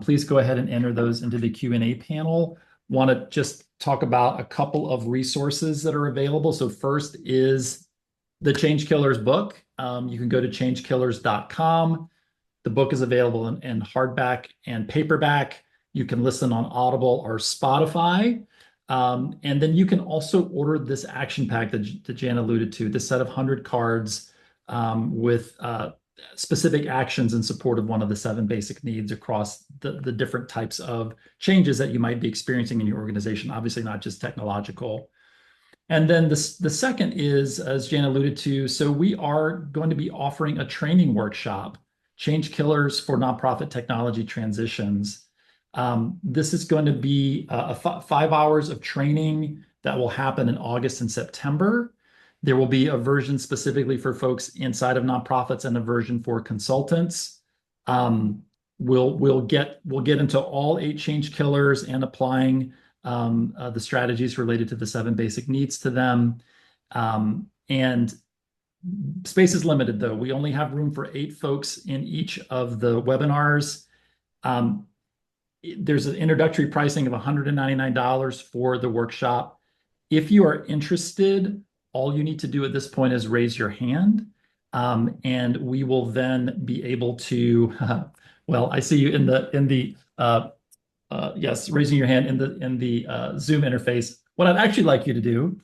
Please go ahead and enter those into the Q&A panel. Want to just talk about a couple of resources that are available. So first is the Change Killers book. You can go to changekillers.com. The book is available in hardback and paperback. You can listen on Audible or Spotify. And then you can also order this action pack that Jan alluded to, this set of 100 cards with specific actions in support of one of the 7 basic needs across the different types of changes that you might be experiencing in your organization, obviously not just technological. And then the second is, as Jan alluded to, so we are going to be offering a training workshop, Change Killers for Nonprofit Technology Transitions. This is going to be 5 hours of training that will happen in August and September. There will be a version specifically for folks inside of nonprofits and a version for consultants. We'll get into all 8 change killers and applying the strategies related to the 7 basic needs to them. And space is limited, though. We only have room for 8 folks in each of the webinars. There's an introductory pricing of $199 for the workshop. If you are interested, all you need to do at this point is raise your hand, and we will then be able to. Well, I see you in the yes, raising your hand in the Zoom interface. What I'd actually like you to do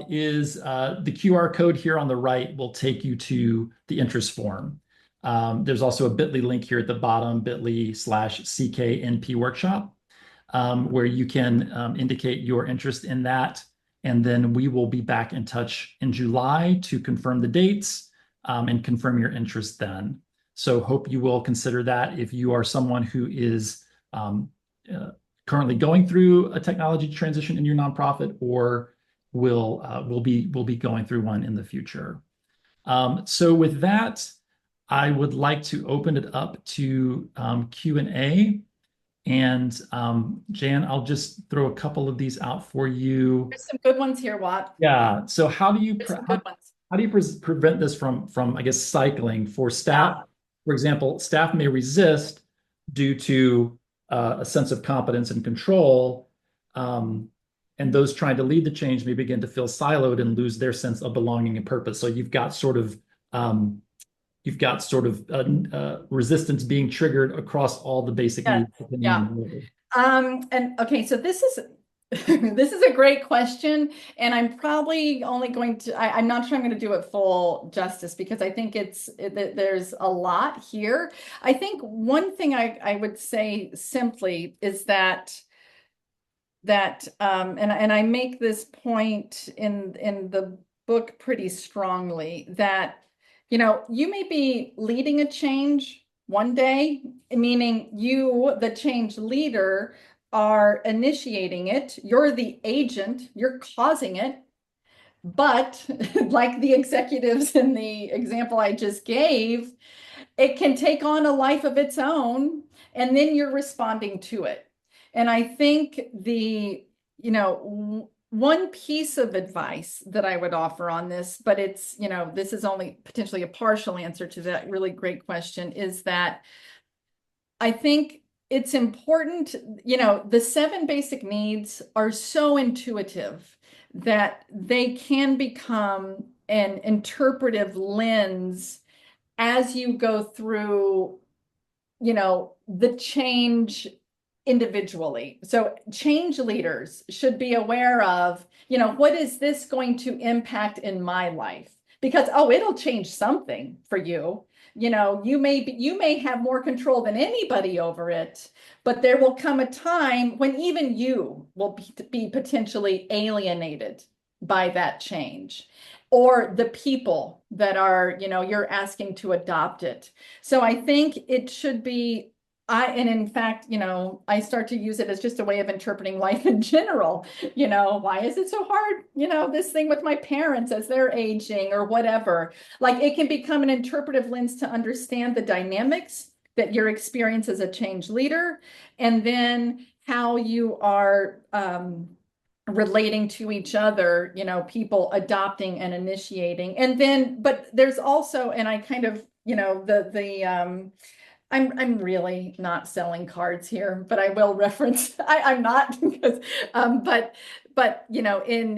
is the QR code here on the right will take you to the interest form. There's also a bit.ly link here at the bottom, bit.ly/CKNP workshop, where you can indicate your interest in that. And then we will be back in touch in July to confirm the dates and confirm your interest then. So hope you will consider that if you are someone who is currently going through a technology transition in your nonprofit or will be going through one in the future. So with that, I would like to open it up to Q&A. And Jan, I'll just throw a couple of these out for you. There's some good ones here, Watt. Yeah. So how do you prevent this from I guess cycling for staff? Yeah. For example, staff may resist due to a sense of competence and control, and those trying to lead the change may begin to feel siloed and lose their sense of belonging and purpose. So you've got sort of resistance being triggered across all the basic needs. Yeah. And okay, so this is this is a great question, and I'm probably only going to, I'm not sure I'm going to do it full justice because I think there's a lot here. I think one thing I would say simply is that and I make this point in the book pretty strongly that you may be leading a change one day, meaning you, the change leader, are initiating it. You're the agent, you're causing it. But like the executives in the example I just gave, it can take on a life of its own, and then you're responding to it. And I think one piece of advice that I would offer on this, but it's, this is only potentially a partial answer to that really great question, is that I think it's important, the 7 basic needs are so intuitive that they can become an interpretive lens as you go through, the change individually. So change leaders should be aware of, what is this going to impact in my life? Because, oh, it'll change something for you. You may have more control than anybody over it, but there will come a time when even you will be potentially alienated by that change, or the people that are, you're asking to adopt it. So I think it should be, and in fact, I start to use it as just a way of interpreting life in general. Why is it so hard? This thing with my parents as they're aging or whatever. Like, it can become an interpretive lens to understand the dynamics that your experience as a change leader, and then how you are relating to each other, people adopting and initiating. And then, but there's also, and I kind of, I'm really not selling cards here, but I will reference, I'm not because, but, in,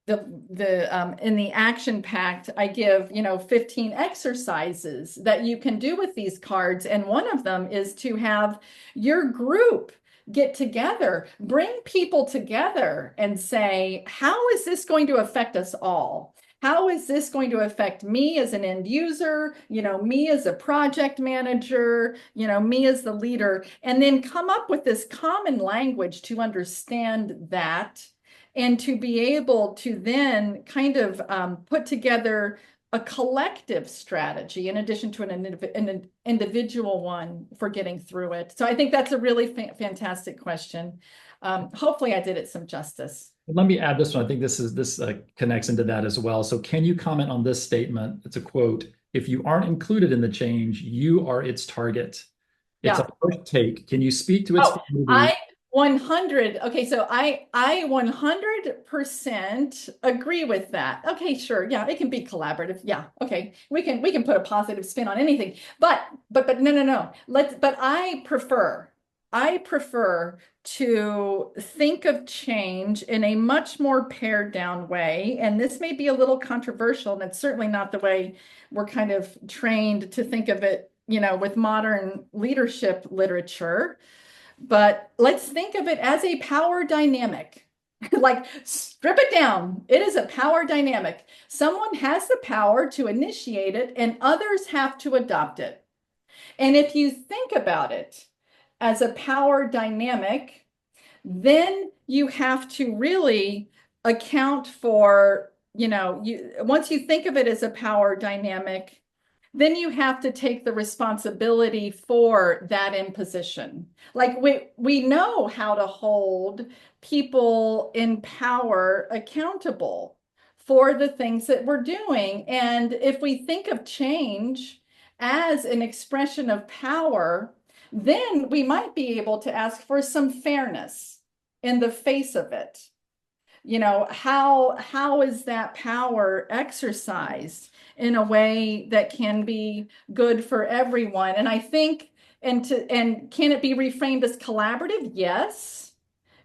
in the action pact, I give, 15 exercises that you can do with these cards. And one of them is to have your group get together, bring people together and say, how is this going to affect us all? How is this going to affect me as an end user, me as a project manager, me as the leader, and then come up with this common language to understand that, and to be able to then kind of put together a collective strategy in addition to an individual one for getting through it. So I think that's a really fantastic question. Hopefully I did it some justice. Let me add this one. I think this connects into that as well. So can you comment on this statement? It's a quote. If you aren't included in the change, you are its target. It's a first take. Can you speak to its validity? I 100. Okay, so I 100% agree with that. Okay, sure. Yeah, it can be collaborative. Yeah. Okay. We can put a positive spin on anything. But no. But I prefer to think of change in a much more pared down way. And this may be a little controversial, and it's certainly not the way we're kind of trained to think of it, with modern leadership literature. But let's think of it as a power dynamic. Like, strip it down. It is a power dynamic. Someone has the power to initiate it, and others have to adopt it. And if you think about it as a power dynamic, then you have to really account for, once you think of it as a power dynamic, then you have to take the responsibility for that imposition. Like, we know how to hold people in power accountable for the things that we're doing. And if we think of change as an expression of power, then we might be able to ask for some fairness in the face of it. How is that power exercised in a way that can be good for everyone? And I think, and can it be reframed as collaborative? Yes.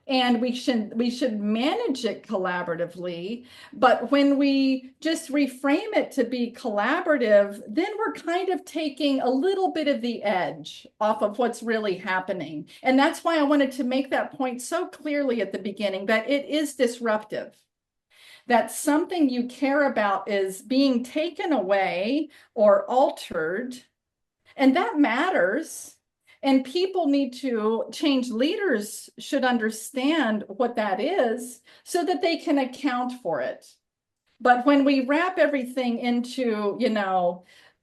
And we should manage it collaboratively. But when we just reframe it to be collaborative, then we're kind of taking a little bit of the edge off of what's really happening. And that's why I wanted to make that point so clearly at the beginning, that it is disruptive, that something you care about is being taken away or altered, and that matters. And people need to, change leaders should understand what that is so that they can account for it. But when we wrap everything into,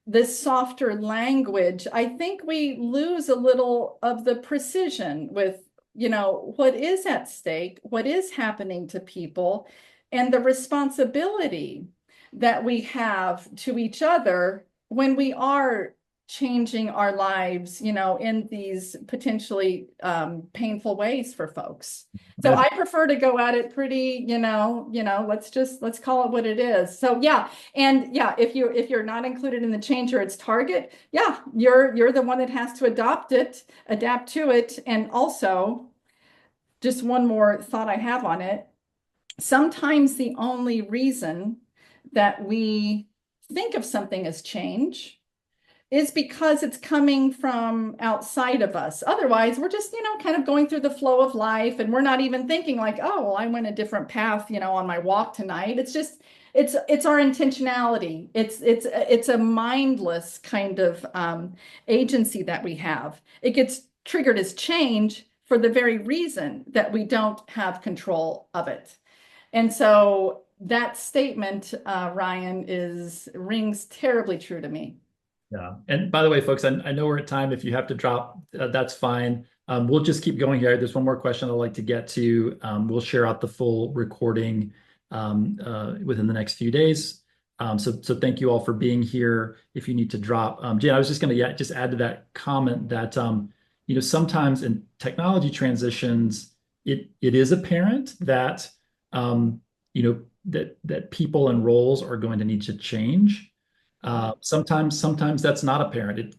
this softer language, I think we lose a little of the precision with, what is at stake, what is happening to people, and the responsibility that we have to each other when we are changing our lives, in these potentially painful ways for folks. So Ab- I prefer to go at it pretty, let's call it what it is. So yeah, and yeah, if you're not included in the change or its target, yeah, you're the one that has to adapt to it. And also, just one more thought I have on it. Sometimes the only reason that we think of something as change is because it's coming from outside of us. Otherwise, we're just, kind of going through the flow of life, and we're not even thinking like, oh, well, I went a different path, on my walk tonight. It's just, it's our intentionality. It's a mindless kind of agency that we have. It gets triggered as change for the very reason that we don't have control of it. And so that statement, Ryan, rings terribly true to me. Yeah. And by the way, folks, I know we're at time. If you have to drop, that's fine. We'll just keep going here. There's one more question I'd like to get to. We'll share out the full recording within the next few days. So thank you all for being here. If you need to drop, Jan, I was just going to just add to that comment that sometimes in technology transitions, it is apparent that that people and roles are going to need to change. Sometimes that's not apparent.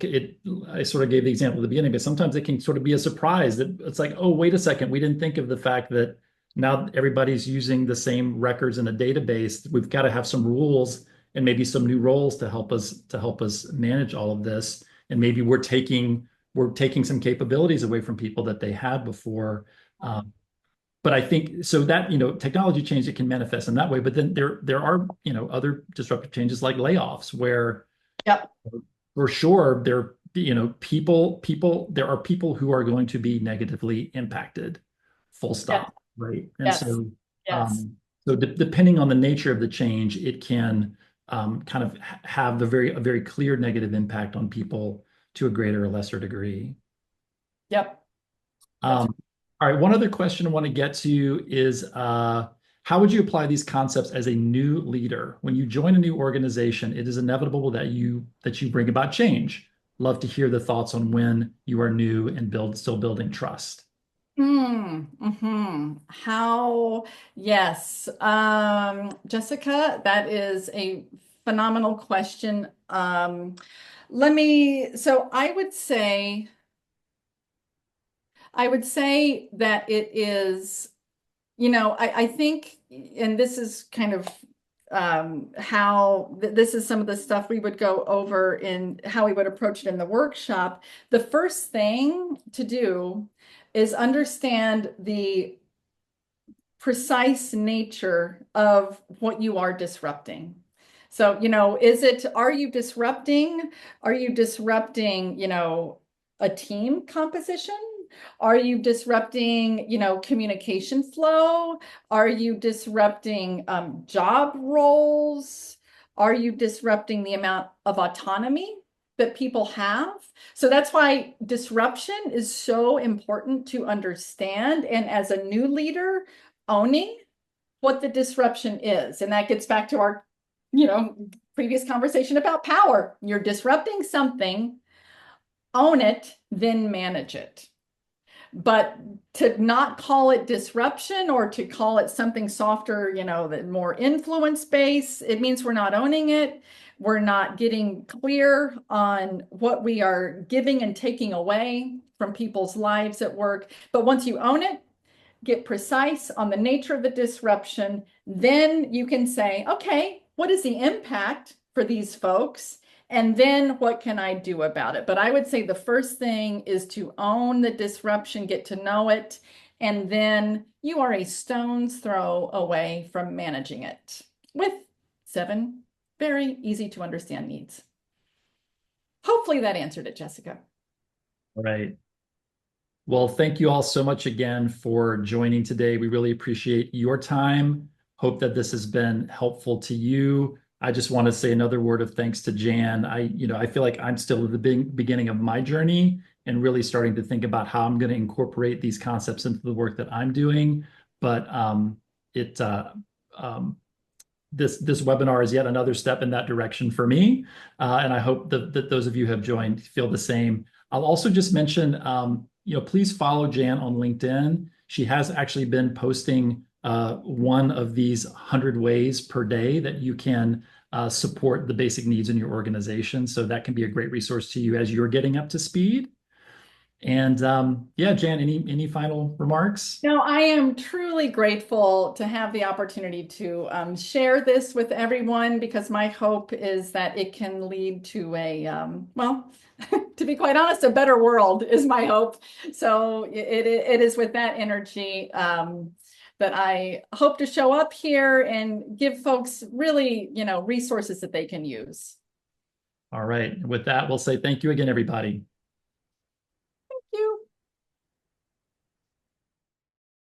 I sort of gave the example at the beginning, but sometimes it can sort of be a surprise that it's like, oh, wait a second, we didn't think of the fact that now everybody's using the same records in a database. We've got to have some rules and maybe some new roles to help us manage all of this. And maybe we're taking some capabilities away from people that they had before. But I think so that technology change, it can manifest in that way. But then there are other disruptive changes like layoffs where Yep. for sure there are people who are going to be negatively impacted, full Yes. stop, right? And Yes. so Yes. depending on the nature of the change, it can kind of have a very clear negative impact on people to a greater or lesser degree. Yep. That's Um, all right, one other question I want to get to is how would you apply these concepts as a new leader? When you join a new organization, it is inevitable that you bring about change. Love to hear the thoughts on when you are new and still building trust. How, yes. Jessica, that is a phenomenal question. So I would say that it is, I think, and this is kind of this is some of the stuff we would go over in how we would approach it in the workshop. The first thing to do is understand the precise nature of what you are disrupting. So, are you disrupting, a team composition? Are you disrupting, communication flow? Are you disrupting job roles? Are you disrupting the amount of autonomy that people have? So that's why disruption is so important to understand. And as a new leader, owning what the disruption is. And that gets back to our, previous conversation about power. You're disrupting something, own it, then manage it. But to not call it disruption or to call it something softer, that more influence based, it means we're not owning it. We're not getting clear on what we are giving and taking away from people's lives at work. But once you own it, get precise on the nature of the disruption, then you can say, okay, what is the impact for these folks? And then what can I do about it? But I would say the first thing is to own the disruption, get to know it, and then you are a stone's throw away from managing it with 7 very easy to understand needs. Hopefully that answered it, Jessica. All right. Well, thank you all so much again for joining today. We really appreciate your time. Hope that this has been helpful to you. I just want to say another word of thanks to Jan. I feel like I'm still at the beginning of my journey and really starting to think about how I'm going to incorporate these concepts into the work that I'm doing. But it this webinar is yet another step in that direction for me. And I hope that those of you who have joined feel the same. I'll also just mention, please follow Jan on LinkedIn. She has actually been posting one of these 100 ways per day that you can support the basic needs in your organization. So that can be a great resource to you as you're getting up to speed. And yeah, Jan, any final remarks? No, I am truly grateful to have the opportunity to share this with everyone because my hope is that it can lead to well, to be quite honest, a better world is my hope. So it is with that energy that I hope to show up here and give folks really, resources that they can use. All right. With that, we'll say thank you again, everybody.